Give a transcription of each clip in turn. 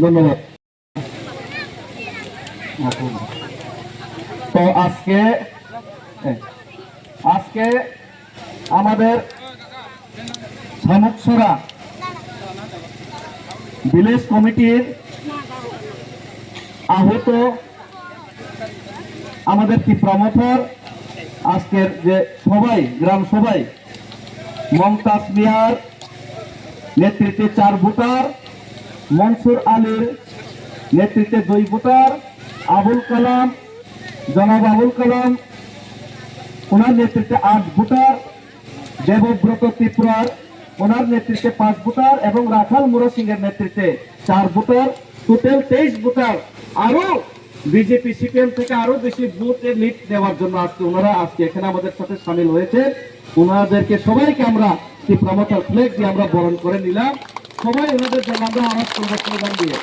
ধন্যবাদ। তো আজকে আমাদের শামুকছড়া ভিলেজ কমিটির আহত আমাদের তীব্রমথর আজকের যে সবাই গ্রাম সবাই মমতাজ মিয়ার নেতৃত্বে 4 ভোটার, মনসুর আলীর নেতৃত্বে 2 ভোটার, আবুল কালাম জনাব আবুল কালাম ওনার নেতৃত্বে 8 ভোটার, দেবব্রত ত্রিপুরার ওনার নেতৃত্বে 5 ভোটার এবং রাখাল মুরা সিং এর নেতৃত্বে 4 ভোটার, টোটাল 23 ভোটার। আরো বিজেপি সিপিএম থেকে আরো বেশি ভোটের লিড দেওয়ার জন্য ওনারা আজকে এখানে আমাদের সাথে সামিল হয়েছে। ওনাদেরকে সবাইকে আমরা তীব্রমথার ফ্ল্যাগ দিয়ে আমরা বরণ করে নিলাম। সবাই ওনাদের জন্য আমরা আওয়াজ করবো স্লোগান দিয়ে।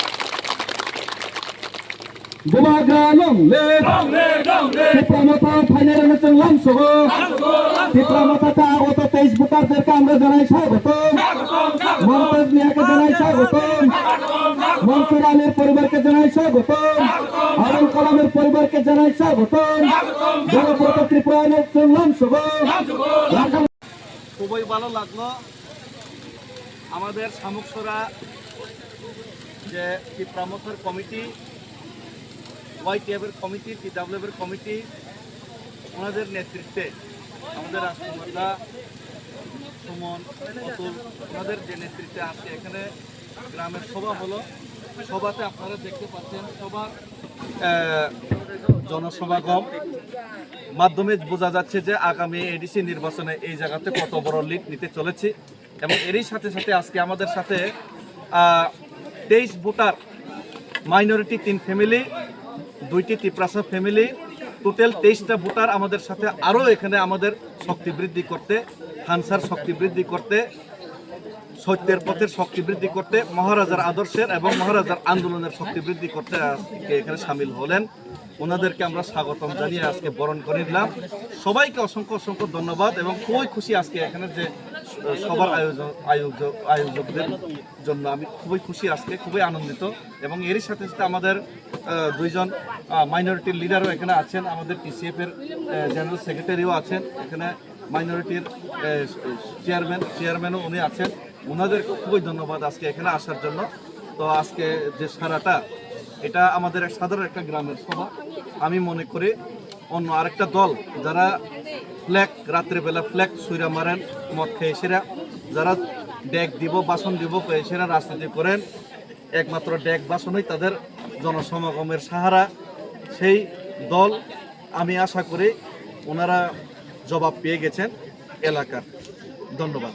আগত 23 ভোটারদেরকে আমরা জানাই স্বাগতম, মমতাজ মিয়াকে জানাই স্বাগতম, মনসুর আলীর পরিবারকে জানাই স্বাগতম, আবুল কালামের পরিবারকে জানাই স্বাগতম, দেবব্রত ত্রিপুরায়নের চললাম শুভ। খুবই ভালো লাগলো আমাদের শামুকছড়া যে তীব্রমথর কমিটি, ওয়াইটিএফের কমিটি, টিডব্লিউএফের কমিটি, ওনাদের নেতৃত্বে আমাদের রাষ্ট্রমাতা সুমন, অতুল, ওনাদের যে নেতৃত্বে আজকে এখানে গ্রামের সভা হলো। সভাতে আপনারা দেখতে পাচ্ছেন সবার জনসমাগম মাধ্যমে বোঝা যাচ্ছে যে আগামী এডিসি নির্বাচনে এই জায়গাতে কত বড় লিড নিতে চলেছি। এবং এরই সাথে সাথে আজকে আমাদের সাথে 23 ভোটার, মাইনরিটি 3 ফ্যামিলি, 2টি তিপ্রাসা ফ্যামিলি, টোটাল 23টা ভোটার আমাদের সাথে আরও এখানে আমাদের শক্তি বৃদ্ধি করতে, হানসার শক্তি বৃদ্ধি করতে, সত্যের পথের শক্তি বৃদ্ধি করতে, মহারাজার আদর্শের এবং মহারাজার আন্দোলনের শক্তি বৃদ্ধি করতে আজকে এখানে সামিল হলেন। ওনাদেরকে আমরা স্বাগতম জানিয়ে আজকে বরণ করে নিলাম। সবাইকে অসংখ্য অসংখ্য ধন্যবাদ এবং খুবই খুশি আজকে এখানে যে সবার আয়োজকদের জন্য আমি খুবই খুশি, আজকে খুবই আনন্দিত। এবং এরই সাথে সাথে আমাদের 2 জন মাইনরিটির লিডারও এখানে আছেন, আমাদের টিসিএফের জেনারেল সেক্রেটারিও আছেন, এখানে মাইনরিটির চেয়ারম্যানও উনি আছেন। ওনাদেরকে খুবই ধন্যবাদ আজকে এখানে আসার জন্য। তো আজকে যে সারাটা এটা আমাদের সাধারণ একটা গ্রামের সভা। আমি মনে করি অন্য আরেকটা দল যারা ফ্ল্যাগ রাত্রেবেলা ফ্ল্যাগ সুইরা মারেন, মদ খেয়ে এসেরা যারা ডেক দিব বাসন দিব এসেরা রাজনীতি করেন, একমাত্র ডেক বাসনই তাদের জনসমাগমের সাহারা। সেই দল আমি আশা করি ওনারা জবাব পেয়ে গেছেন এলাকার। ধন্যবাদ।